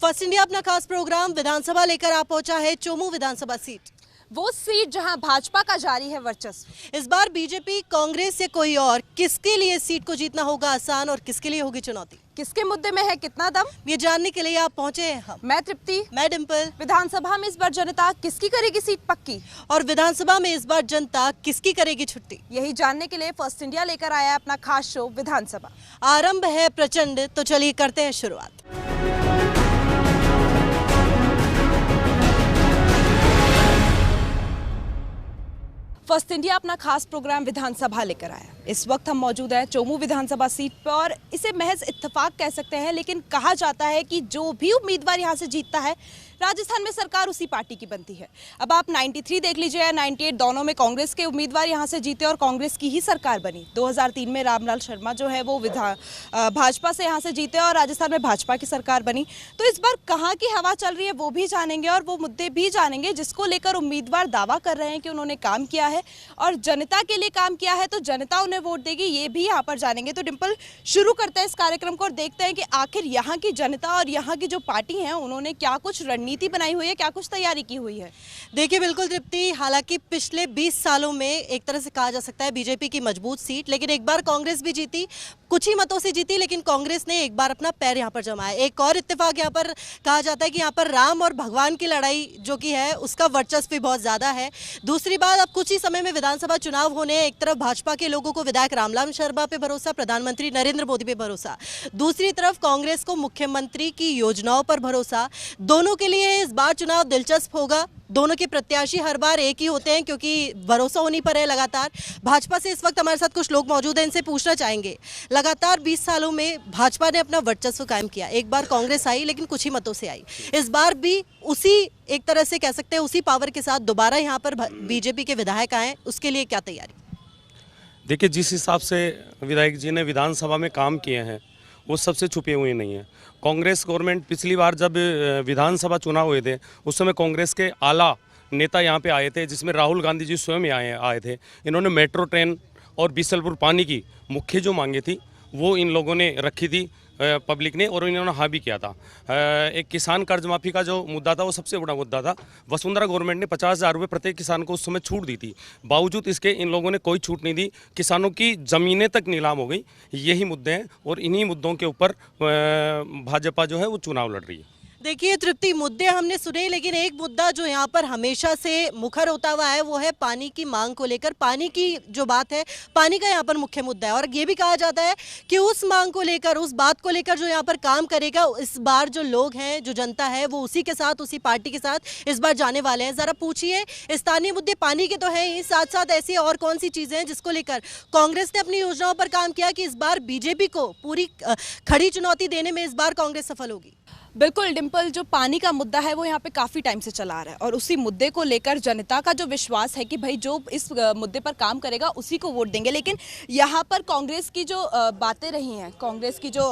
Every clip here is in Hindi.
फर्स्ट इंडिया अपना खास प्रोग्राम विधानसभा लेकर आ पहुंचा है चोमू विधानसभा सीट। वो सीट जहां भाजपा का जारी है वर्चस्व। इस बार बीजेपी, कांग्रेस या कोई और, किसके लिए सीट को जीतना होगा आसान और किसके लिए होगी चुनौती? किसके मुद्दे में है कितना दम, ये जानने के लिए आप पहुंचे हैं हम। मैं तृप्ति, मैं डिम्पल। विधानसभा में इस बार जनता किसकी करेगी सीट पक्की, और विधानसभा में इस बार जनता किसकी करेगी छुट्टी, यही जानने के लिए फर्स्ट इंडिया लेकर आया है अपना खास शो विधानसभा। आरंभ है प्रचंड, तो चलिए करते हैं शुरुआत। फर्स्ट इंडिया अपना खास प्रोग्राम विधानसभा लेकर आया। इस वक्त हम मौजूद हैं चोमू विधानसभा सीट पर और इसे महज इत्तेफाक कह सकते हैं, लेकिन कहा जाता है कि जो भी उम्मीदवार यहां से जीतता है राजस्थान में सरकार उसी पार्टी की बनती है। अब आप 93 देख लीजिए या 98, दोनों में कांग्रेस के उम्मीदवार यहां से जीते और कांग्रेस की ही सरकार बनी। 2003 में रामलाल शर्मा जो है वो भाजपा से यहां से जीते और राजस्थान में भाजपा की सरकार बनी। तो इस बार कहाँ की हवा चल रही है वो भी जानेंगे और वो मुद्दे भी जानेंगे जिसको लेकर उम्मीदवार दावा कर रहे हैं कि उन्होंने काम किया है और जनता के लिए काम किया है, तो जनता उन्हें वोट देगी, ये भी यहाँ पर जानेंगे। तो डिम्पल, शुरू करते हैं इस कार्यक्रम को और देखते हैं कि आखिर यहाँ की जनता और यहाँ की जो पार्टी है उन्होंने क्या कुछ रणनीति बनाई हुई है, क्या कुछ तैयारी की हुई है। देखिए बिल्कुल तृप्ति, हालांकि पिछले 20 सालों में एक तरह से कहा जा सकता है बीजेपी की मजबूत सीट, लेकिन एक बार कांग्रेस भी जीती, कुछ ही मतों से जीती, लेकिन कांग्रेस ने एक बार अपना पैर यहाँ पर जमाया। एक और इत्तेफाक यहाँ पर कहा जाता है कि यहाँ पर राम और भगवान की लड़ाई जो कि है उसका वर्चस्व भी बहुत ज्यादा है। दूसरी बात, अब कुछ ही समय में विधानसभा चुनाव होने, एक तरफ भाजपा के लोगों को विधायक रामलाल शर्मा पे भरोसा, प्रधानमंत्री नरेंद्र मोदी पे भरोसा, दूसरी तरफ कांग्रेस को मुख्यमंत्री की योजनाओं पर भरोसा। दोनों के लिए इस बार चुनाव दिलचस्प होगा। दोनों के प्रत्याशी हर बार एक ही होते हैं क्योंकि भरोसा होनी पर है लगातार। भाजपा से इस वक्त हमारे साथ कुछ लोग मौजूद हैं, इनसे पूछना चाहेंगे। लगातार 20 सालों में भाजपा ने अपना वर्चस्व कायम किया। एक बार कांग्रेस आई लेकिन कुछ ही मतों से आई, इस बार भी उसी, एक तरह से कह सकते हैं उसी पावर के साथ दोबारा यहाँ पर बीजेपी के विधायक आए, उसके लिए क्या तैयारी? देखिए, जिस हिसाब से विधायक जी ने विधानसभा में काम किए हैं वो सबसे छुपे हुए नहीं हैं। कांग्रेस गवर्नमेंट पिछली बार जब विधानसभा चुनाव हुए थे उस समय कांग्रेस के आला नेता यहाँ पे आए थे, जिसमें राहुल गांधी जी स्वयं आए थे। इन्होंने मेट्रो ट्रेन और बिसलपुर पानी की मुख्य जो मांगे थी वो इन लोगों ने रखी थी पब्लिक ने, और इन्होंने हाँ भी किया था। एक किसान कर्ज माफ़ी का जो मुद्दा था वो सबसे बड़ा मुद्दा था। वसुंधरा गवर्नमेंट ने 50,000 रुपये प्रत्येक किसान को उस समय छूट दी थी, बावजूद इसके इन लोगों ने कोई छूट नहीं दी। किसानों की ज़मीनें तक नीलाम हो गई। यही मुद्दे हैं और इन्हीं मुद्दों के ऊपर भाजपा जो है वो चुनाव लड़ रही है। देखिए तृप्ति, मुद्दे हमने सुने, लेकिन एक मुद्दा जो यहाँ पर हमेशा से मुखर होता हुआ है वो है पानी की मांग को लेकर। पानी की जो बात है, पानी का यहाँ पर मुख्य मुद्दा है और ये भी कहा जाता है कि उस मांग को लेकर, उस बात को लेकर जो यहाँ पर काम करेगा, इस बार जो लोग हैं, जो जनता है, वो उसी के साथ, उसी पार्टी के साथ इस बार जाने वाले हैं। जरा पूछिए, स्थानीय मुद्दे पानी के तो हैं ही, साथ साथ ऐसी और कौन सी चीजें हैं जिसको लेकर कांग्रेस ने अपनी योजनाओं पर काम किया कि इस बार बीजेपी को पूरी खड़ी चुनौती देने में इस बार कांग्रेस सफल होगी? बिल्कुल डिम्पल, जो पानी का मुद्दा है वो यहाँ पे काफ़ी टाइम से चला आ रहा है और उसी मुद्दे को लेकर जनता का जो विश्वास है कि भाई जो इस मुद्दे पर काम करेगा उसी को वोट देंगे। लेकिन यहाँ पर कांग्रेस की जो बातें रही हैं, कांग्रेस की जो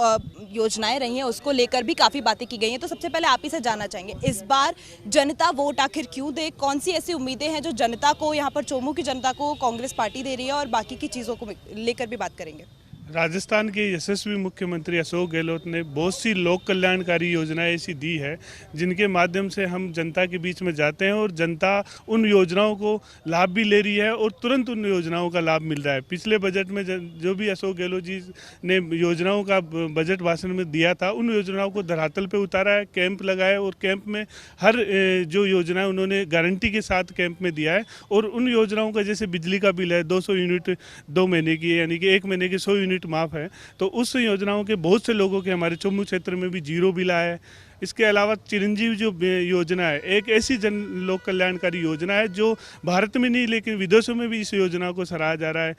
योजनाएं रही हैं, उसको लेकर भी काफ़ी बातें की गई हैं। तो सबसे पहले आप ही से जानना चाहेंगे, इस बार जनता वोट आखिर क्यों दे? कौन सी ऐसी उम्मीदें हैं जो जनता को, यहाँ पर चोमू की जनता को कांग्रेस पार्टी दे रही है, और बाकी की चीज़ों को लेकर भी बात करेंगे। राजस्थान के यशस्वी मुख्यमंत्री अशोक गहलोत ने बहुत सी लोक कल्याणकारी योजनाएं ऐसी दी है जिनके माध्यम से हम जनता के बीच में जाते हैं और जनता उन योजनाओं को लाभ भी ले रही है और तुरंत उन योजनाओं का लाभ मिल रहा है। पिछले बजट में जो भी अशोक गहलोत जी ने योजनाओं का बजट भाषण में दिया था, उन योजनाओं को धरातल पर उतारा है, कैंप लगाए और कैंप में हर जो योजना उन्होंने गारंटी के साथ कैंप में दिया है। और उन योजनाओं का, जैसे बिजली का बिल है 200 यूनिट 2 महीने की, यानी कि 1 महीने के 100 यूनिट माफ है, तो उस योजनाओं के बहुत से लोगों के हमारे चोमू क्षेत्र में भी 0 बिल आया है। इसके अलावा चिरंजीवी जो योजना है, एक ऐसी जन लोक कल्याणकारी योजना है जो भारत में नहीं लेकिन विदेशों में भी इस योजना को सराहा जा रहा है।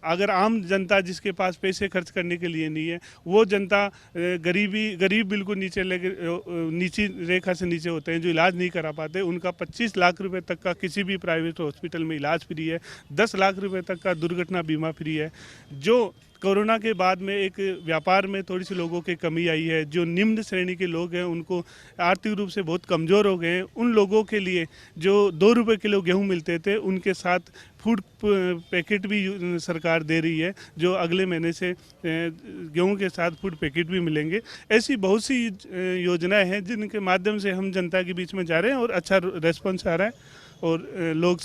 अगर आम जनता जिसके पास पैसे खर्च करने के लिए नहीं है, वो जनता गरीब बिल्कुल नीची रेखा से नीचे होते हैं, जो इलाज नहीं करा पाते, उनका 25 लाख रुपए तक का किसी भी प्राइवेट हॉस्पिटल में इलाज फ्री है, 10 लाख रुपए तक का दुर्घटना बीमा फ्री है। जो कोरोना के बाद में एक व्यापार में थोड़ी सी लोगों की कमी आई है, जो निम्न श्रेणी के लोग हैं, उनको आर्थिक रूप से बहुत कमज़ोर हो गए हैं, उन लोगों के लिए जो 2 रुपये किलो गेहूँ मिलते थे, उनके साथ फूड पैकेट भी सरकार दे रही है, जो अगले महीने से गेहूं के साथ फूड पैकेट भी मिलेंगे। ऐसी बहुत सी योजनाएं हैं जिनके माध्यम से हम जनता के बीच में जा रहे हैं और अच्छा रेस्पॉन्स आ रहा है और लोग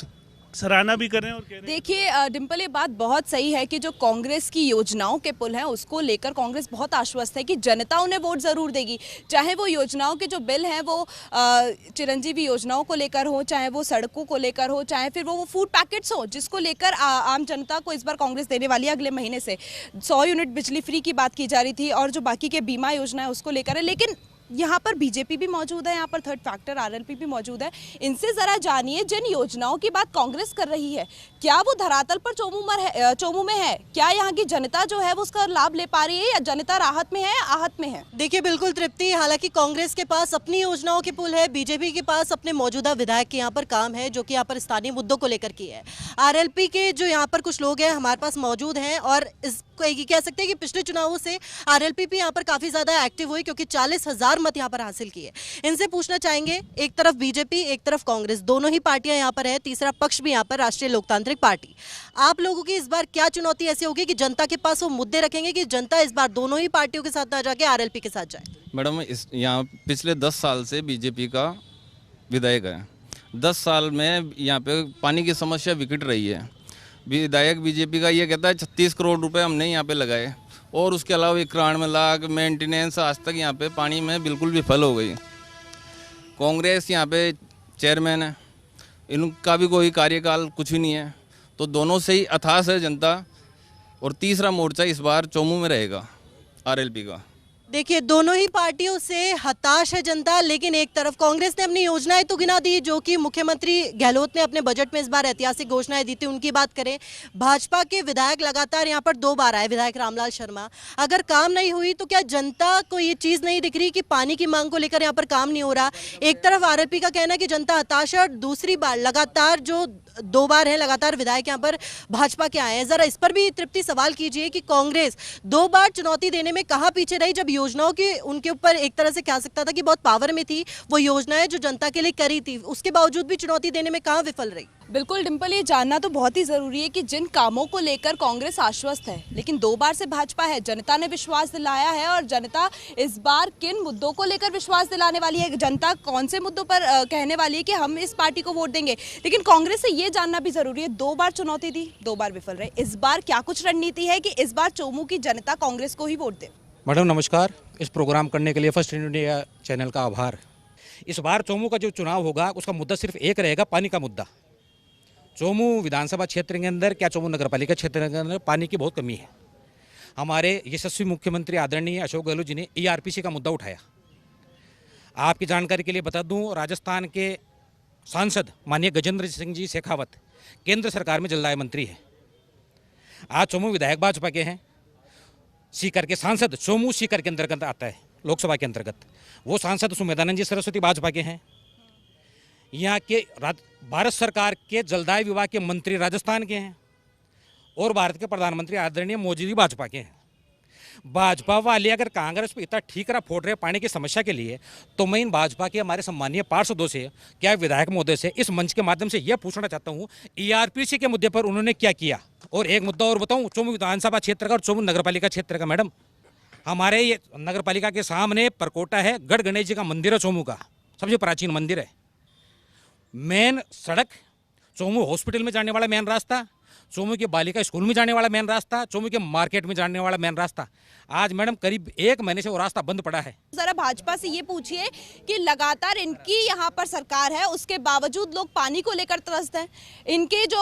सराहना भी कर रहे हैं और कह रहे हैं। देखिए डिम्पल, ये बात बहुत सही है कि जो कांग्रेस की योजनाओं के पुल हैं उसको लेकर कांग्रेस बहुत आश्वस्त है कि जनता उन्हें वोट जरूर देगी, चाहे वो योजनाओं के जो बिल हैं वो चिरंजीवी योजनाओं को लेकर हो, चाहे वो सड़कों को लेकर हो, चाहे फिर वो फूड पैकेट्स हो जिसको लेकर आम जनता को इस बार कांग्रेस देने वाली है। अगले महीने से 100 यूनिट बिजली फ्री की बात की जा रही थी और जो बाकी के बीमा योजना है उसको लेकर है, लेकिन यहाँ पर बीजेपी भी मौजूद है, यहाँ पर थर्ड फैक्टर आरएलपी भी मौजूद है। इनसे जरा जानिए जिन योजनाओं की बात कांग्रेस कर रही है क्या वो धरातल पर चोमू में है, क्या यहाँ की जनता जो है वो उसका लाभ ले पा रही है या जनता राहत में है या आहत में है? देखिए बिल्कुल तृप्ति, हालांकि कांग्रेस के पास अपनी योजनाओं के पुल है, बीजेपी के पास अपने मौजूदा विधायक के यहाँ पर काम है जो कि यहाँ पर स्थानीय मुद्दों को लेकर की है। आरएलपी के जो यहाँ पर कुछ लोग हैं हमारे पास मौजूद हैं और इसको ये कह सकते हैं कि पिछले चुनावों से आरएलपी भी यहाँ पर काफी ज्यादा एक्टिव हुई क्योंकि 40,000 मत यहाँ पर हासिल किए। इनसे पूछना चाहेंगे, एक तरफ बीजेपी एक तरफ कांग्रेस, दोनों ही पार्टियां यहाँ पर है, तीसरा पक्ष भी यहाँ पर राष्ट्रीय लोकतांत्रिक पार्टी। आप लोगों की इस बार क्या चुनौती ऐसी होगी कि जनता के पास वो मुद्दे रखेंगे कि जनता इस बार दोनों ही पार्टियों के साथ ना जाके आरएलपी के साथ जाए? मैडम, यहाँ पिछले 10 साल से बीजेपी का विधायक है। 10 साल में यहाँ पे पानी की समस्या विकट रही है। विधायक बीजेपी का ये कहता है 36 करोड़ रुपए हमने यहाँ पे लगाए और उसके अलावा 91 लाख मेंटेनेंस, आज तक यहाँ पे पानी में बिल्कुल विफल हो गई। कांग्रेस यहाँ पे चेयरमैन है, इनका भी कोई कार्यकाल कुछ भी नहीं है, तो दोनों से ही अथाह है जनता। और तीसरा मोर्चा इस बार चोमू में रहेगा आरएलपी का। देखिए दोनों ही पार्टियों से हताश है जनता, लेकिन एक तरफ कांग्रेस ने अपनी योजनाएं तो गिना दी जो कि मुख्यमंत्री गहलोत ने अपने बजट में इस बार ऐतिहासिक घोषणाएं दी थी, उनकी बात करें। भाजपा के विधायक लगातार यहाँ पर 2 बार आए, विधायक रामलाल शर्मा। अगर काम नहीं हुई तो क्या जनता को ये चीज़ नहीं दिख रही कि पानी की मांग को लेकर यहाँ पर काम नहीं हो रहा? एक तरफ आरएलपी का कहना है कि जनता हताश है और दूसरी बार लगातार जो 2 बार है लगातार विधायक यहाँ पर भाजपा के आए हैं। जरा इस पर भी तृप्ति सवाल कीजिए कि कांग्रेस 2 बार चुनौती देने में कहाँ पीछे रही, जब योजनाओं की उनके ऊपर एक तरह से कह सकता था कि बहुत पावर में थी, वो योजनाएं जो जनता के लिए करी थी, उसके बावजूद भी चुनौती देने में कहाँ विफल रही? बिल्कुल डिम्पल, ये जानना तो बहुत ही जरूरी है कि जिन कामों को लेकर कांग्रेस आश्वस्त है, लेकिन 2 बार से भाजपा है, जनता ने विश्वास दिलाया है और जनता इस बार किन मुद्दों को लेकर विश्वास दिलाने वाली है, जनता कौन से मुद्दों पर कहने वाली है कि हम इस पार्टी को वोट देंगे। लेकिन कांग्रेस से ये जानना भी जरूरी है, 2 बार चुनौती दी, 2 बार विफल रहे, इस बार क्या कुछ रणनीति है कि इस बार चोमू की जनता कांग्रेस को ही वोट दे? मैडम नमस्कार, इस प्रोग्राम करने के लिए फर्स्ट इंडिया चैनल का आभार। इस बार चोमू का जो चुनाव होगा उसका मुद्दा सिर्फ एक रहेगा, पानी का मुद्दा। चोमू विधानसभा क्षेत्र के अंदर, क्या चोमू नगरपालिका क्षेत्र के अंदर पानी की बहुत कमी है। हमारे यशस्वी मुख्यमंत्री आदरणीय अशोक गहलोत जी ने ईआरपीसी का मुद्दा उठाया। आपकी जानकारी के लिए बता दूं, राजस्थान के सांसद माननीय गजेंद्र सिंह जी शेखावत केंद्र सरकार में जलदाय मंत्री है। आज चोमू विधायक भाजपा के हैं। सीकर के सांसद चोमू सीकर के अंतर्गत आता है, लोकसभा के अंतर्गत। वो सांसद सुमेधानंद जी सरस्वती भाजपा के हैं। यहाँ के भारत सरकार के जलदाय विभाग के मंत्री राजस्थान के हैं और भारत के प्रधानमंत्री आदरणीय मोदी जी भाजपा के हैं। भाजपा वाले अगर कांग्रेस पे इतना ठीकरा फोड़ रहे पानी की समस्या के लिए, तो मैं इन भाजपा के हमारे सम्मानीय पार्षदों से, क्या विधायक महोदय से इस मंच के माध्यम से यह पूछना चाहता हूँ, ईआरपीसी के मुद्दे पर उन्होंने क्या किया। और एक मुद्दा और बताऊँ, चोमू विधानसभा क्षेत्र का और चोमू नगरपालिका क्षेत्र का। मैडम, हमारे ये नगरपालिका के सामने परकोटा है, गढ़ गणेश जी का मंदिर है, चोमू का सबसे प्राचीन मंदिर है। मेन सड़क, चोमू हॉस्पिटल में जाने वाला मेन रास्ता, चोमू के बालिका स्कूल में जाने वाला मेन रास्ता, चोमू के मार्केट में जाने वाला मेन रास्ता, आज मैडम करीब 1 महीने से वो रास्ता बंद पड़ा है। जरा भाजपा से ये पूछिए कि लगातार इनकी यहाँ पर सरकार है, उसके बावजूद लोग पानी को लेकर त्रस्त हैं। इनके जो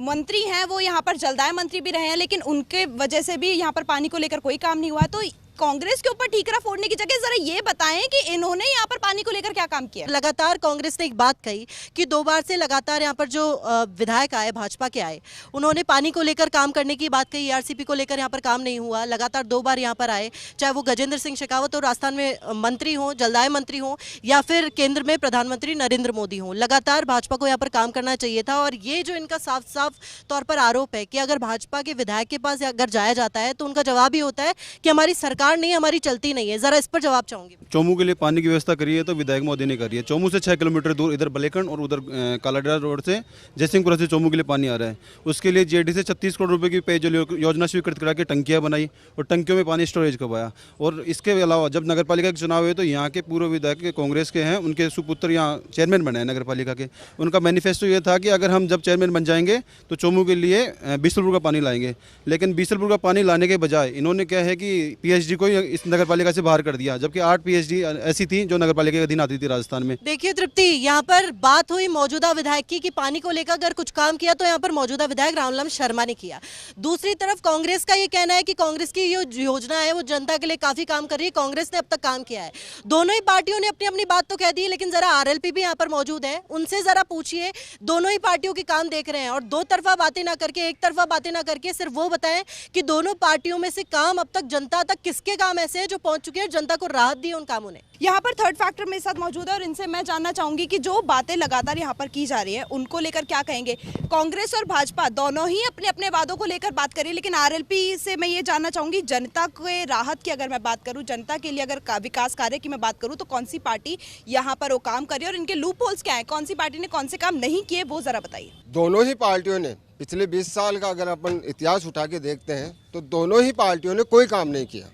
मंत्री हैं वो यहाँ पर जलदाय मंत्री भी रहे हैं, लेकिन उनके वजह से भी यहाँ पर पानी को लेकर कोई काम नहीं हुआ। तो कांग्रेस के ऊपर ठीकरा फोड़ने की जगह जरा ये बताएं कि इन्होंने यहाँ पर पानी को लेकर क्या काम किया। लगातार कांग्रेस ने एक बात कही कि 2 बार से लगातार यहाँ पर जो विधायक आए भाजपा के आए, उन्होंने पानी को लेकर काम करने की बात कही। ईआरसीपी को लेकर यहाँ पर काम नहीं हुआ। लगातार 2 बार यहाँ पर आए, चाहे वो गजेंद्र सिंह शेखावत हो, राजस्थान में मंत्री हो, जलदाय मंत्री हो, या फिर केंद्र में प्रधानमंत्री नरेंद्र मोदी हो। लगातार भाजपा को यहाँ पर काम करना चाहिए था। और ये जो इनका साफ साफ तौर पर आरोप है कि अगर भाजपा के विधायक के पास अगर जाया जाता है तो उनका जवाब ही होता है कि हमारी सरकार सरकार नहीं हमारी चलती नहीं है, जरा इस पर जवाब चाहूंगी। चोमू के लिए पानी की व्यवस्था करी है तो विधायक मोदी ने करी है। चोमू से 6 किलोमीटर दूर इधर बलेखंड और उधर कालाडेरा रोड से जयसिंहपुरा से चोमू के लिए पानी आ रहा है। उसके लिए जेडी से 36 करोड़ रुपए की पेयजल योजना स्वीकृत करा के टंकियाँ बनाई और टंकियों में पानी स्टोरेज करवाया। और इसके अलावा जब नगर पालिका के चुनाव हुए तो यहाँ के पूर्व विधायक कांग्रेस के हैं, उनके सुपुत्र यहाँ चेयरमैन बने हैं नगर पालिका के। उनका मैनिफेस्टो ये था कि अगर हम जब चेयरमैन बन जाएंगे तो चोमू के लिए बीसलपुर का पानी लाएंगे। लेकिन बीसलपुर का पानी लाने के बजाय इन्होंने क्या है कि पीएचडी को इस नगर पालिका से बाहर कर दिया, जबकि 8 पीएचडी ऐसी थी जो नगर पालिका के अधीन आती थी राजस्थान में। देखिए तृप्ति, यहाँ पर बात हुई मौजूदा विधायक की कि पानी को लेकर अगर कुछ काम किया तो यहाँ पर मौजूदा विधायक रामलाल शर्मा ने किया। दूसरी तरफ कांग्रेस का ये कहना है कि कांग्रेस की जो योजना है वो जनता के लिए काफी काम कर रही है, कांग्रेस ने अब तक काम किया है। दोनों ही पार्टियों ने अपनी अपनी बात तो कह दी, लेकिन जरा आरएलपी भी यहाँ पर मौजूद है, उनसे जरा पूछिए दोनों ही पार्टियों के काम देख रहे हैं और दो तरफा बातें ना करके, एक तरफा बातें ना करके सिर्फ वो बताएं कि दोनों पार्टियों में से काम अब तक जनता तक किसके काम ऐसे हैं जो पहुंच चुके हैं, जनता को राहत दी है उन कामों ने। यहाँ पर थर्ड फैक्टर मेरे साथ मौजूद है और इनसे मैं जानना चाहूंगी कि जो बातें लगातार यहाँ पर की जा रही है उनको लेकर क्या कहेंगे। कांग्रेस और भाजपा दोनों ही अपने अपने वादों को लेकर बात कर रही है, लेकिन आरएलपी से मैं ये जानना चाहूंगी जनता के राहत की अगर मैं बात करूं, जनता के लिए अगर विकास कार्य की मैं बात करूं तो कौन सी पार्टी यहाँ पर वो काम कर रही है और इनके लूप होल्स क्या है, कौन सी पार्टी ने कौन से काम नहीं किए वो जरा बताइए। दोनों ही पार्टियों ने पिछले 20 साल का अगर अपन इतिहास उठा के देखते हैं तो दोनों ही पार्टियों ने कोई काम नहीं किया।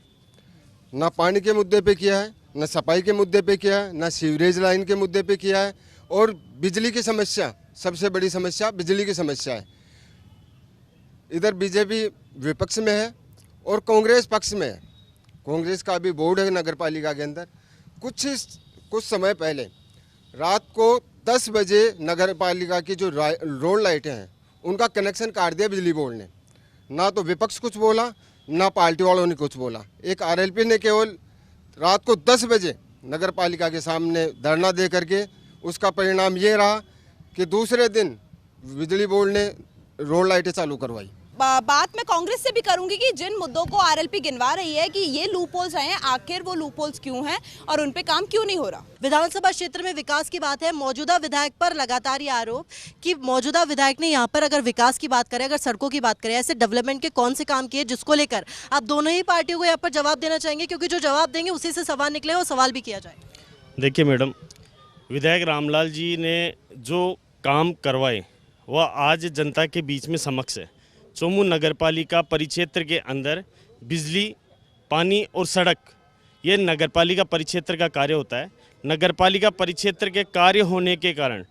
ना पानी के मुद्दे पे किया है, ना सफाई के मुद्दे पे किया है, ना सीवरेज लाइन के मुद्दे पे किया है। और बिजली की समस्या, सबसे बड़ी समस्या बिजली की समस्या है। इधर बीजेपी विपक्ष में है और कांग्रेस पक्ष में है। कांग्रेस का भी बोर्ड है नगर पालिका के अंदर। कुछ समय पहले रात को 10 बजे नगर पालिका की जो रोड लाइटें हैं उनका कनेक्शन काट दिया बिजली बोर्ड ने। ना तो विपक्ष कुछ बोला, ना पार्टी वालों ने कुछ बोला। एक आरएलपी ने केवल रात को 10 बजे नगर पालिका के सामने धरना दे करके उसका परिणाम ये रहा कि दूसरे दिन बिजली बोर्ड ने रोड लाइटें चालू करवाई। बात मैं कांग्रेस से भी करूंगी कि जिन मुद्दों को आरएलपी गिनवा रही है कि ये लूप होल्स हैं, आखिर वो लूप होल्स क्यों हैं और उन पे काम क्यों नहीं हो रहा। विधानसभा क्षेत्र में विकास की बात है, मौजूदा विधायक पर लगातार ये आरोप कि मौजूदा विधायक ने यहाँ पर अगर विकास की बात करें, अगर सड़कों की बात करें, ऐसे डेवलपमेंट के कौन से काम किए जिसको लेकर आप दोनों ही पार्टियों को यहाँ पर जवाब देना चाहेंगे, क्योंकि जो जवाब देंगे उसी से सवाल निकले और सवाल भी किया जाए। देखिए मैडम, विधायक रामलाल जी ने जो काम करवाए वह आज जनता के बीच में समक्ष है। चोमू नगरपालिका परिक्षेत्र के अंदर बिजली, पानी और सड़क, ये नगरपालिका परिक्षेत्र का कार्य होता है। नगरपालिका परिक्षेत्र के कार्य होने के कारण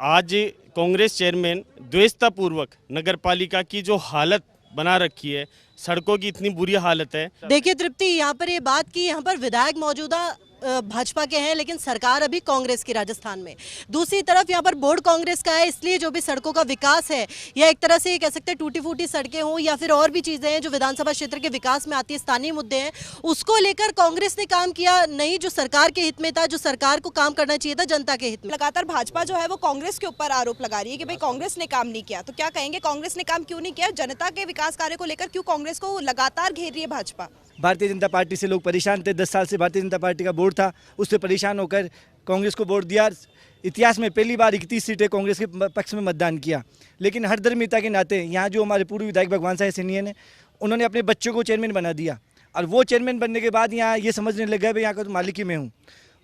आज कांग्रेस चेयरमैन द्वेषतापूर्वक नगरपालिका की जो हालत बना रखी है, सड़कों की इतनी बुरी हालत है। देखिए तृप्ति, यहाँ पर ये बात की, यहाँ पर विधायक मौजूदा भाजपा के हैं लेकिन सरकार अभी कांग्रेस की राजस्थान में। दूसरी तरफ यहाँ पर बोर्ड कांग्रेस का है, इसलिए जो भी सड़कों का विकास है या एक तरह से ये कह सकते हैं टूटी फूटी सड़कें हों या फिर और भी चीज़ें हैं जो विधानसभा क्षेत्र के विकास में आती है, स्थानीय मुद्दे हैं, उसको लेकर कांग्रेस ने काम किया नहीं जो सरकार के हित में था, जो सरकार को काम करना चाहिए था जनता के हित में। लगातार भाजपा जो है वो कांग्रेस के ऊपर आरोप लगा रही है कि भाई कांग्रेस ने काम नहीं किया, तो क्या कहेंगे कांग्रेस ने काम क्यों नहीं किया? जनता के विकास कार्य को लेकर क्यों कांग्रेस को लगातार घेर रही है भाजपा? भारतीय जनता पार्टी से लोग परेशान थे। 10 साल से भारतीय जनता पार्टी का बोर्ड था, उससे परेशान होकर कांग्रेस को वोट दिया। इतिहास में पहली बार 31 सीटें कांग्रेस के पक्ष में मतदान किया। लेकिन हर धर्मिता के नाते यहाँ जो हमारे पूर्व विधायक भगवान साहब सिंधिया ने, उन्होंने अपने बच्चों को चेयरमैन बना दिया और वो चेयरमैन बनने के बाद यहाँ ये समझने लग गए भाई यहाँ का तो मालिक ही मैं हूँ।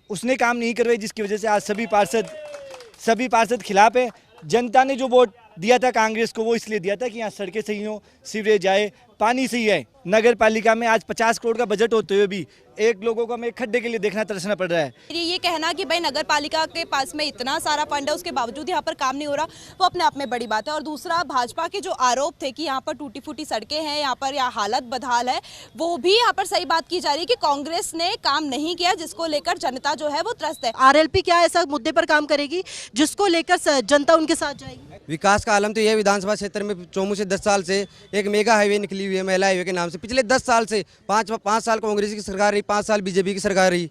उसने काम नहीं करवाई, जिसकी वजह से आज सभी पार्षद खिलाफ है। जनता ने जो वोट दिया था कांग्रेस को वो इसलिए दिया था कि यहाँ सड़कें सही हों, सीवरेज आए, पानी सही है। नगर पालिका में आज 50 करोड़ का बजट होते हुए भी एक लोगों को हमें खड्डे के लिए देखना तरसना पड़ रहा है। ये कहना कि भाई नगर पालिका के पास में इतना सारा फंड है उसके बावजूद यहाँ पर काम नहीं हो रहा, वो अपने आप में बड़ी बात है। और दूसरा, भाजपा के जो आरोप थे कि यहाँ पर टूटी फूटी सड़कें हैं, यहाँ पर हालत बदहाल है, वो भी यहाँ पर सही बात की जा रही है कि कांग्रेस ने काम नहीं किया, जिसको लेकर जनता जो है वो त्रस्त है। आरएलपी क्या ऐसा मुद्दे पर काम करेगी जिसको लेकर जनता उनके साथ जाएगी? विकास का आलम तो यह विधानसभा क्षेत्र में चोमू से 10 साल से एक मेगा हाईवे निकली हुई है, महिला हाईवे के नाम से। पिछले 10 साल से 5 साल कांग्रेस की सरकार रही, 5 साल बीजेपी की सरकार रही।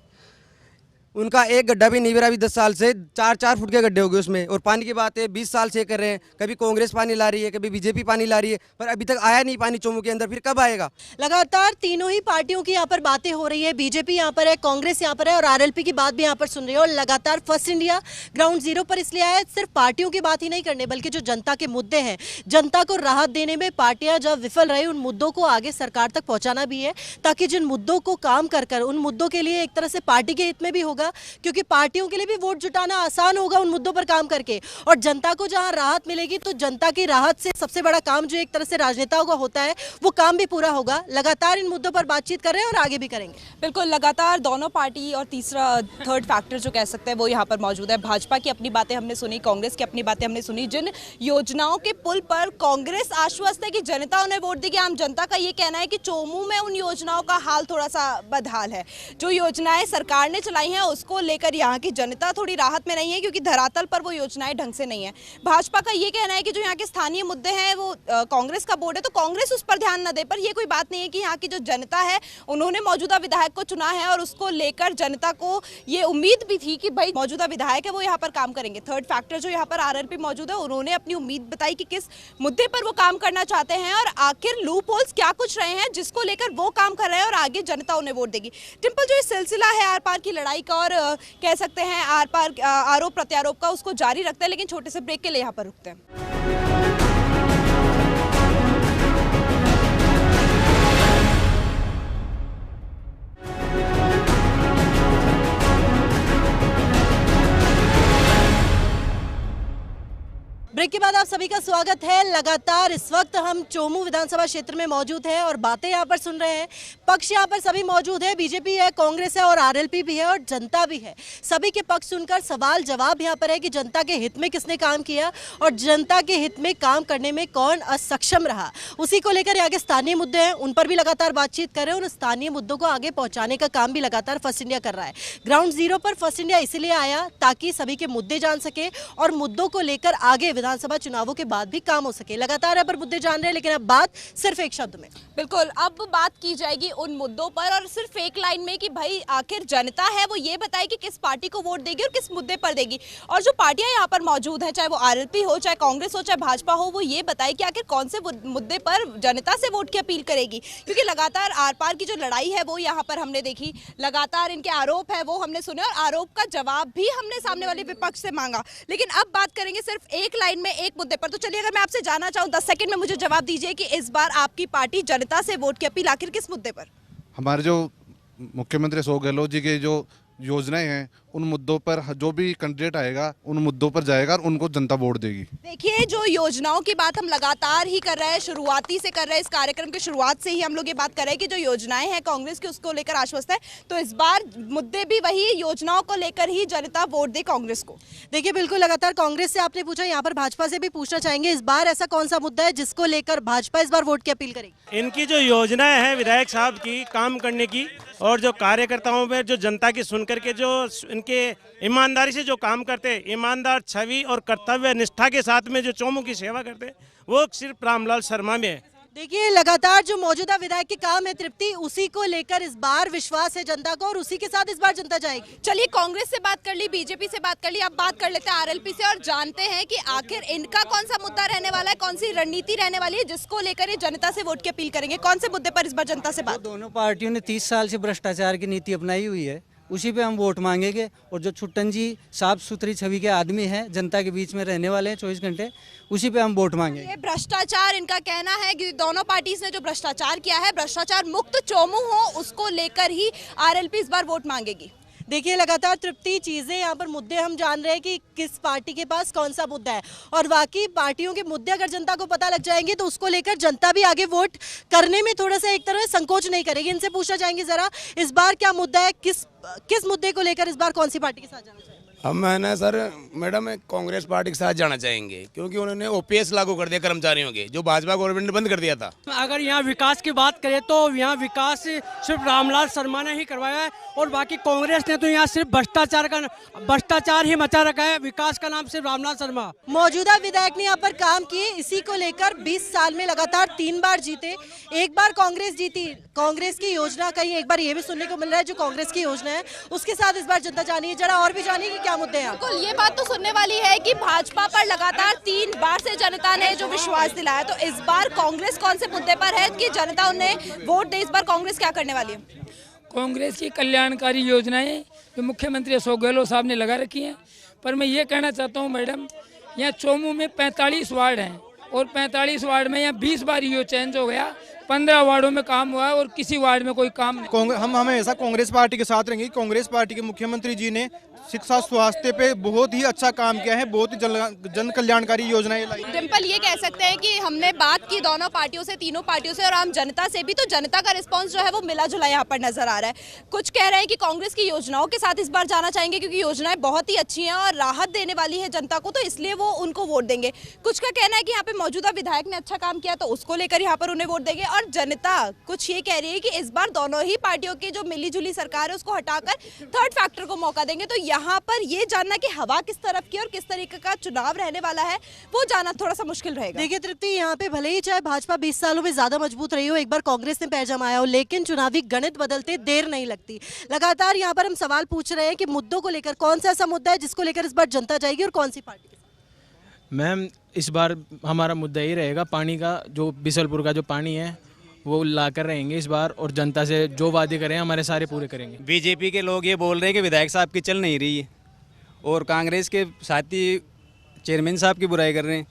उनका एक गड्ढा भी नहीं भरा अभी 10 साल से, 4-4 फुट के गड्ढे हो गए उसमें। और पानी की बात है 20 साल से कर रहे हैं, कभी कांग्रेस पानी ला रही है, कभी बीजेपी पानी ला रही है, पर अभी तक आया नहीं पानी चोमू के अंदर, फिर कब आएगा? लगातार तीनों ही पार्टियों की यहाँ पर बातें हो रही है, बीजेपी यहाँ पर है, कांग्रेस यहाँ पर है और आरएलपी की बात भी यहाँ पर सुन रही है। और लगातार फर्स्ट इंडिया ग्राउंड जीरो पर इसलिए आया सिर्फ पार्टियों की बात ही नहीं करने, बल्कि जो जनता के मुद्दे हैं, जनता को राहत देने में पार्टियां जब विफल रही, उन मुद्दों को आगे सरकार तक पहुंचाना भी है, ताकि जिन मुद्दों को काम कर कर उन मुद्दों के लिए एक तरह से पार्टी के हित में भी होगा, क्योंकि पार्टियों के लिए भी वोट जुटाना आसान होगा उन मुद्दों पर काम करके। और जनता को जहां राहत मिलेगी तो जनता की राहत से सबसे बड़ा काम जो एक तरह से राजनेताओं का होता है वो काम भी पूरा होगा। लगातार इन मुद्दों पर बातचीत कर रहे हैं और आगे भी करेंगे। बिल्कुल, लगातार दोनों पार्टी और तीसरा थर्ड फैक्टर जो कह सकते हैं वो यहाँ पर मौजूद है। भाजपा की अपनी बातें हमने सुनी, कांग्रेस की अपनी बातें हमने सुनी। जिन योजनाओं के पुल पर कांग्रेस आश्वस्त है कि जनता उन्हें वोट देगी, आम जनता का ये कहना है कि चोमू में उन योजनाओं का हाल थोड़ा सा बदहाल है। जो योजनाएं सरकार ने चलाई हैं उसको लेकर यहाँ की जनता थोड़ी राहत में नहीं है, क्योंकि धरातल पर वो योजनाएं ढंग से नहीं है। भाजपा का ये कहना है कि जो यहाँ के स्थानीय मुद्दे हैं वो कांग्रेस का बोर्ड है तो कांग्रेस उस पर ध्यान न दे। पर ये कोई बात नहीं है कि यहाँ की जो जनता है उन्होंने मौजूदा विधायक को चुना है और उसको लेकर जनता को ये उम्मीद भी थी कि भाई मौजूदा विधायक है वो यहाँ पर काम करेंगे। थर्ड फैक्टर जो यहाँ पर आरएलपी मौजूद है, उन्होंने अपनी उम्मीद बताई कि किस मुद्दे पर वो काम करना चाहते हैं और आखिर लूप होल्स क्या कुछ रहे हैं जिसको लेकर वो काम कर रहे हैं और आगे जनता उन्हें वोट देगी। टिम्पल, जो ये सिलसिला है आर पार की लड़ाई का और कह सकते हैं आर पार आरोप प्रत्यारोप का, उसको जारी रखते हैं, लेकिन छोटे से ब्रेक के लिए यहाँ पर रुकते हैं। ब्रेक के बाद आप सभी का स्वागत है। लगातार इस वक्त हम चोमू विधानसभा क्षेत्र में मौजूद हैं और बातें यहाँ पर सुन रहे हैं। पक्ष यहाँ पर सभी मौजूद है, बीजेपी है, कांग्रेस है और आरएलपी भी है और जनता भी है। सभी के पक्ष सुनकर सवाल जवाब यहाँ पर है कि जनता के हित में किसने काम किया और जनता के हित में काम करने में कौन असक्षम रहा। उसी को लेकर आगे स्थानीय मुद्दे हैं, उन पर भी लगातार बातचीत कर रहे हैं। उन स्थानीय मुद्दों को आगे पहुँचाने का काम भी लगातार फर्स्ट इंडिया कर रहा है। ग्राउंड जीरो पर फर्स्ट इंडिया इसीलिए आया ताकि सभी के मुद्दे जान सके और मुद्दों को लेकर आगे विधानसभा चुनावों के बाद भी काम हो सके। लगातार यहाँ पर मुद्दे जान रहे हैं, लेकिन अब बात सिर्फ एक शब्द में। बिल्कुल, अब बात की जाएगी उन मुद्दों पर और सिर्फ एक लाइन में कि भाई आखिर जनता है वो ये बताए कि किस पार्टी को वोट देगी और किस मुद्दे पर देगी। और जो पार्टियां यहाँ पर मौजूद हैं, चाहे वो आरएलपी हो, चाहे कांग्रेस हो, चाहे भाजपा हो, वो ये बताए कि आखिर कौन से मुद्दे पर जनता से वोट की अपील करेगी। क्योंकि लगातार आर पार की जो लड़ाई है वो यहाँ पर हमने देखी, लगातार इनके आरोप है वो हमने सुने और आरोप का जवाब भी हमने सामने वाले विपक्ष से मांगा। लेकिन अब बात करेंगे सिर्फ एक लाइन में एक मुद्दे पर। तो चलिए, अगर मैं आपसे जानना चाहूँ 10 सेकंड में मुझे जवाब दीजिए कि इस बार आपकी पार्टी जनता से वोट की अपील आखिर किस मुद्दे पर? हमारे जो मुख्यमंत्री अशोक गहलोत जी के जो योजनाएं हैं उन मुद्दों पर जो भी कैंडिडेट आएगा उन मुद्दों पर जाएगा और उनको जनता वोट देगी। देखिए, जो योजनाओं की बात हम लगातार ही कर रहे हैं, शुरुआती से कर रहे हैं, इस कार्यक्रम की शुरुआत से ही हम लोग ये बात कर रहे हैं कि जो योजनाएं हैं कांग्रेस की उसको लेकर आश्वस्त है। तो इस बार मुद्दे भी वही, योजनाओं को लेकर ही जनता वोट दे कांग्रेस को। देखिए, बिल्कुल लगातार कांग्रेस से आपने पूछा, यहाँ पर भाजपा से भी पूछना चाहेंगे, इस बार ऐसा कौन सा मुद्दा है जिसको लेकर भाजपा इस बार वोट की अपील करेगी? इनकी जो योजनाएं हैं विधायक साहब की काम करने की और जो कार्यकर्ताओं में जो जनता की सुन करके जो इनके ईमानदारी से जो काम करते, ईमानदार छवि और कर्तव्य निष्ठा के साथ में जो चोमू की सेवा करते, वो सिर्फ रामलाल शर्मा में है। देखिए, लगातार जो मौजूदा विधायक के काम है तृप्ति, उसी को लेकर इस बार विश्वास है जनता को और उसी के साथ इस बार जनता जाएगी। चलिए, कांग्रेस से बात कर ली, बीजेपी से बात कर ली, अब बात कर लेते हैं आरएलपी से और जानते हैं कि आखिर इनका कौन सा मुद्दा रहने वाला है, कौन सी रणनीति रहने वाली है जिसको लेकर ये जनता से वोट की अपील करेंगे। कौन से मुद्दे पर इस बार जनता से बात? दोनों पार्टियों ने 30 साल से भ्रष्टाचार की नीति अपनाई हुई है, उसी पे हम वोट मांगेंगे। और जो छुट्टन जी साफ सुथरी छवि के आदमी हैं, जनता के बीच में रहने वाले हैं 24 घंटे, उसी पे हम वोट मांगेंगे। ये भ्रष्टाचार, इनका कहना है कि दोनों पार्टीज ने जो भ्रष्टाचार किया है, भ्रष्टाचार मुक्त चोमू हो, उसको लेकर ही आरएलपी इस बार वोट मांगेगी। देखिए, लगातार तृप्ति चीजें यहाँ पर मुद्दे हम जान रहे हैं कि किस पार्टी के पास कौन सा मुद्दा है और वाकई पार्टियों के मुद्दे अगर जनता को पता लग जाएंगे तो उसको लेकर जनता भी आगे वोट करने में थोड़ा सा एक तरह से संकोच नहीं करेगी। इनसे पूछना चाहेंगे जरा, इस बार क्या मुद्दा है, किस मुद्दे को लेकर इस बार कौन सी पार्टी के साथ जाना चाहिए? हम है ना सर मैडम कांग्रेस पार्टी के साथ जाना चाहेंगे क्योंकि उन्होंने ओपीएस लागू कर दिया कर्मचारियों के, जो भाजपा गवर्नमेंट ने बंद कर दिया था। अगर यहाँ विकास की बात करें तो यहाँ विकास सिर्फ रामलाल शर्मा ने ही करवाया है और बाकी कांग्रेस ने तो यहाँ सिर्फ भ्रष्टाचार ही मचा रखा है। विकास का नाम सिर्फ रामलाल शर्मा। मौजूदा विधायक ने यहाँ पर काम किए, इसी को लेकर 20 साल में लगातार 3 बार जीते। एक बार कांग्रेस जीती, कांग्रेस की योजना कहीं एक बार ये भी सुनने को मिल रहा है जो कांग्रेस की योजना है उसके साथ इस बार जनता जानिए, जरा और भी जानिए कि क्या मुद्दे हैं। बिल्कुल, ये बात तो सुनने वाली है कि भाजपा पर लगातार 3 बार से जनता ने जो विश्वास दिलाया, तो इस बार कांग्रेस कौन से मुद्दे पर है कि जनता उन्हें वोट दे? इस बार कांग्रेस क्या करने वाली है? कांग्रेस की कल्याणकारी योजनाएं जो मुख्यमंत्री अशोक गहलोत साहब ने लगा रखी हैं, पर मैं ये कहना चाहता हूँ मैडम, यहाँ चोमू में 45 वार्ड हैं और 45 वार्ड में यहाँ 20 बार ये चेंज हो गया, 15 वार्डों में काम हुआ है और किसी वार्ड में कोई काम नहीं। हम हमेशा कांग्रेस पार्टी के साथ रहेंगे। कांग्रेस पार्टी के मुख्यमंत्री जी ने शिक्षा स्वास्थ्य पे बहुत ही अच्छा काम किया है, बहुत ही जन कल्याणकारी योजनाएं लाई। डिम्पल, ये कह सकते हैं कि हमने बात की दोनों पार्टियों से, तीनों पार्टियों से और आम जनता से भी, तो जनता का रिस्पांस जो है वो मिला जुला यहाँ पर नजर आ रहा है। कुछ कह रहे हैं कि कांग्रेस की योजनाओं के साथ इस बार जाना चाहेंगे क्योंकि योजनाएं बहुत ही अच्छी हैं और राहत देने वाली है जनता को, तो इसलिए वो उनको वोट देंगे। कुछ का कहना है कि यहाँ पे मौजूदा विधायक ने अच्छा काम किया तो उसको लेकर यहाँ पर उन्हें वोट देंगे, और जनता कुछ ये कह रही है कि इस बार दोनों ही पार्टियों की जो मिली जुली सरकार है उसको हटाकर थर्ड फैक्टर को मौका देंगे। तो यहाँ पर ये जानना कि हवा किस तरफ की और किस तरीके का चुनाव रहने वाला है वो जानना थोड़ा सा मुश्किल रहेगा। देखिए तृप्ति, यहाँ पे भले ही चाहे भाजपा 20 सालों में ज्यादा मजबूत रही हो, एक बार कांग्रेस ने पैर जमाया हो, लेकिन चुनावी गणित बदलते देर नहीं लगती। लगातार यहाँ पर हम सवाल पूछ रहे हैं कि मुद्दों को लेकर कौन सा ऐसा मुद्दा है जिसको लेकर इस बार जनता जाएगी और कौन सी पार्टी? मैम, इस बार हमारा मुद्दा ही रहेगा पानी का, जो बिसलपुर का जो पानी है वो लाकर रहेंगे इस बार, और जनता से जो वादे करें हमारे सारे पूरे करेंगे। बीजेपी के लोग ये बोल रहे हैं कि विधायक साहब की चल नहीं रही है और कांग्रेस के साथी चेयरमैन साहब की बुराई कर रहे हैं,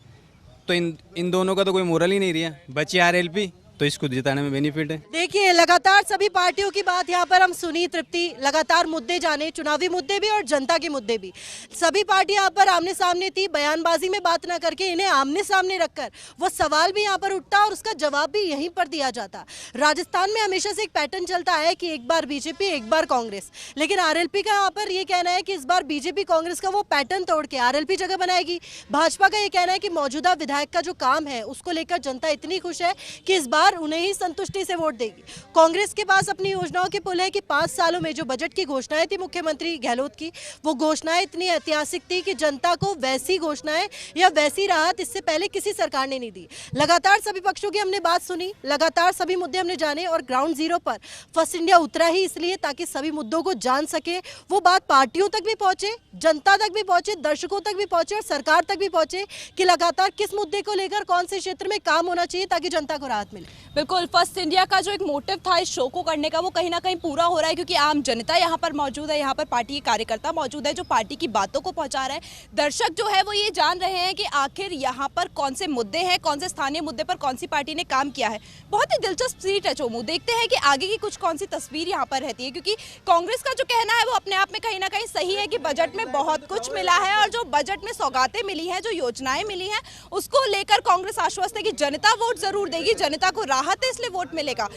तो इन दोनों का तो कोई मोरल ही नहीं रहा। बची आरएलपी, तो इसको जिताने में बेनिफिट है। देखिए, लगातार सभी पार्टियों की बात यहाँ पर हम सुनी तृप्ति, लगातार मुद्दे जाने, चुनावी मुद्दे भी और जनता के मुद्दे भी। सभी पार्टी यहाँ पर आमने सामने थी, बयानबाजी में बात ना करके इन्हें आमने सामने रखकर वो सवाल भी यहाँ पर उठता और उसका जवाब भी यहीं पर दिया जाता। राजस्थान में हमेशा से एक पैटर्न चलता है कि एक बार बीजेपी एक बार कांग्रेस, लेकिन आरएलपी का यहाँ पर ये कहना है कि इस बार बीजेपी कांग्रेस का वो पैटर्न तोड़ के आरएलपी जगह बनाएगी। भाजपा का ये कहना है कि मौजूदा विधायक का जो काम है उसको लेकर जनता इतनी खुश है कि इस बार उन्हें ही संतुष्टि से वोट देगी। कांग्रेस के पास अपनी योजनाओं के पुल है कि 5 सालों में जो बजट की घोषणाएं थी मुख्यमंत्री गहलोत की, वो घोषणाएं इतनी ऐतिहासिक थी कि जनता को वैसी घोषणाएं या वैसी राहत इससे पहले किसी सरकार ने नहीं दी। लगातार सभी पक्षों की हमने बात सुनी, लगातार सभी मुद्दे हमने जाने, और ग्राउंड जीरो पर फर्स्ट इंडिया उतरा ही इसलिए ताकि सभी मुद्दों को जान सके, वो बात पार्टियों तक भी पहुंचे, जनता तक भी पहुंचे, दर्शकों तक भी पहुंचे और सरकार तक भी पहुंचे कि लगातार किस मुद्दे को लेकर कौन से क्षेत्र में काम होना चाहिए ताकि जनता को राहत मिले। बिल्कुल, फर्स्ट इंडिया का जो एक मोटिव था इस शो को करने का वो कहीं ना कहीं पूरा हो रहा है, क्योंकि आम जनता यहाँ पर मौजूद है, यहाँ पर पार्टी के कार्यकर्ता मौजूद है जो पार्टी की बातों को पहुंचा रहे हैं। दर्शक जो है वो ये जान रहे हैं कि आखिर यहाँ पर कौन से मुद्दे हैं, कौन से स्थानीय मुद्दे पर कौन सी पार्टी ने काम किया है। बहुत ही दिलचस्प सीट है चोमू, देखते हैं कि आगे की कुछ कौन सी तस्वीर यहाँ पर रहती है, क्योंकि कांग्रेस का जो कहना है वो अपने आप में कहीं ना कहीं सही है कि बजट में बहुत कुछ मिला है और जो बजट में सौगातें मिली हैं, जो योजनाएं मिली हैं, उसको लेकर कांग्रेस आश्वस्त है कि जनता वोट जरूर देगी, जनता को राहत है इसलिए वोट मिलेगा।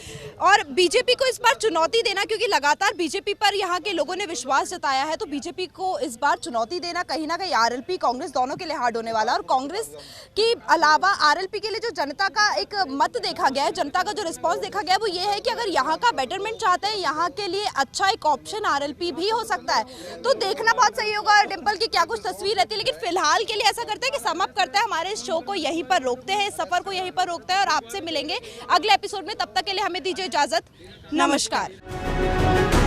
और बीजेपी को इस बार चुनौती देना, क्योंकि लगातार बीजेपी पर यहाँ के लोगों ने विश्वास जताया है, तो बीजेपी को इस बार चुनौती देना कहीं ना कहीं आरएलपी कांग्रेस दोनों के लिए हार्ड होने वाला है। और कांग्रेस के अलावा आरएलपी के लिए जो जनता का एक मत देखा गया है, जनता का जो रिस्पॉन्स देखा गया है वो ये है कि अगर यहाँ का बेटरमेंट चाहते हैं, यहाँ के लिए अच्छा एक ऑप्शन आरएलपी भी हो सकता है। तो देखना बहुत सही होगा डिम्पल की क्या कुछ तस्वीर रहती है, लेकिन फिलहाल के लिए ऐसा करते हैं कि सम अप करते हैं, हमारे इस शो को यहीं पर रोकते हैं, इस सफर को यहीं पर रोकते हैं और आपसे मिलेंगे अगले एपिसोड में। तब तक के लिए हमें दीजिए इजाजत, नमस्कार।